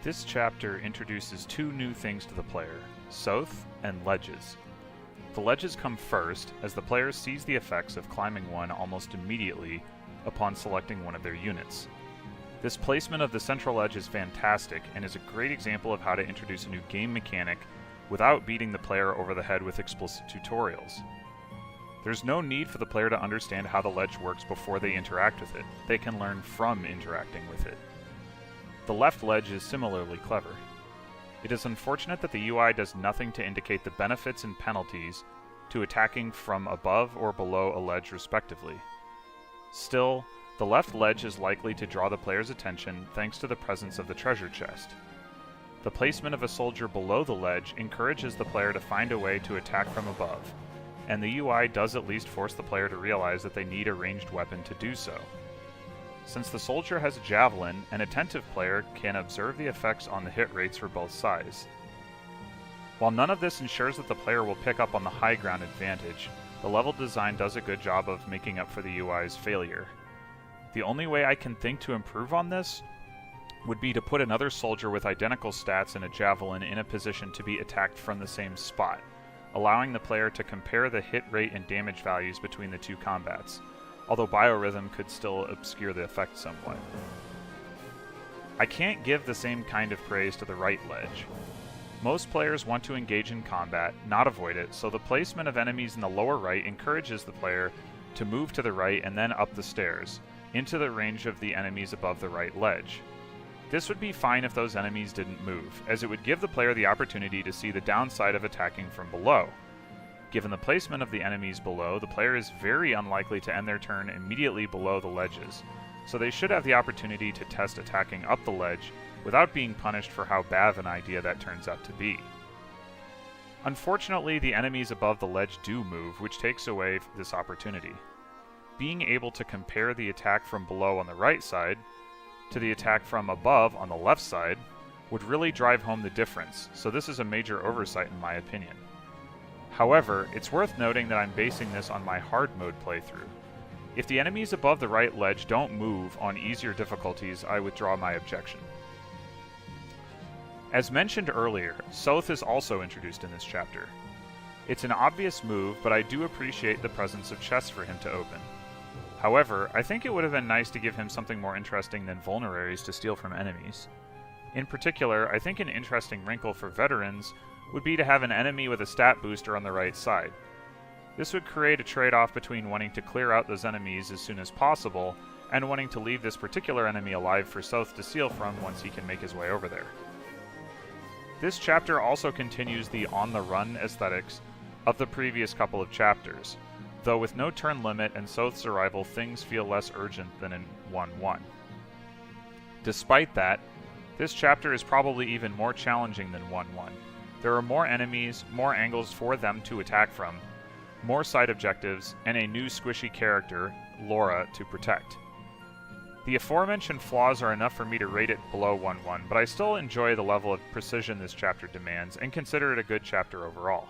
This chapter introduces two new things to the player, Soth and ledges. The ledges come first, as the player sees the effects of climbing one almost immediately upon selecting one of their units. This placement of the central ledge is fantastic and is a great example of how to introduce a new game mechanic without beating the player over the head with explicit tutorials. There's no need for the player to understand how the ledge works before they interact with it. They can learn from interacting with it. The left ledge is similarly clever. It is unfortunate that the UI does nothing to indicate the benefits and penalties to attacking from above or below a ledge respectively. Still, the left ledge is likely to draw the player's attention thanks to the presence of the treasure chest. The placement of a soldier below the ledge encourages the player to find a way to attack from above, and the UI does at least force the player to realize that they need a ranged weapon to do so. Since the soldier has a javelin, an attentive player can observe the effects on the hit rates for both sides. While none of this ensures that the player will pick up on the high ground advantage, the level design does a good job of making up for the UI's failure. The only way I can think to improve on this would be to put another soldier with identical stats and a javelin in a position to be attacked from the same spot, allowing the player to compare the hit rate and damage values between the two combats, although biorhythm could still obscure the effect somewhat. I can't give the same kind of praise to the right ledge. Most players want to engage in combat, not avoid it, so the placement of enemies in the lower right encourages the player to move to the right and then up the stairs, into the range of the enemies above the right ledge. This would be fine if those enemies didn't move, as it would give the player the opportunity to see the downside of attacking from below. Given the placement of the enemies below, the player is very unlikely to end their turn immediately below the ledges, so they should have the opportunity to test attacking up the ledge without being punished for how bad of an idea that turns out to be. Unfortunately, the enemies above the ledge do move, which takes away this opportunity. Being able to compare the attack from below on the right side to the attack from above on the left side would really drive home the difference, so this is a major oversight in my opinion. However, it's worth noting that I'm basing this on my hard mode playthrough. If the enemies above the right ledge don't move on easier difficulties, I withdraw my objection. As mentioned earlier, Soth is also introduced in this chapter. It's an obvious move, but I do appreciate the presence of chests for him to open. However, I think it would have been nice to give him something more interesting than vulneraries to steal from enemies. In particular, I think an interesting wrinkle for veterans would be to have an enemy with a stat booster on the right side. This would create a trade-off between wanting to clear out those enemies as soon as possible and wanting to leave this particular enemy alive for Soth to steal from once he can make his way over there. This chapter also continues the on-the-run aesthetics of the previous couple of chapters, though with no turn limit and Soth's arrival, things feel less urgent than in 1-1. Despite that, this chapter is probably even more challenging than 1-1. There are more enemies, more angles for them to attack from, more side objectives, and a new squishy character, Laura, to protect. The aforementioned flaws are enough for me to rate it below 1-1, but I still enjoy the level of precision this chapter demands and consider it a good chapter overall.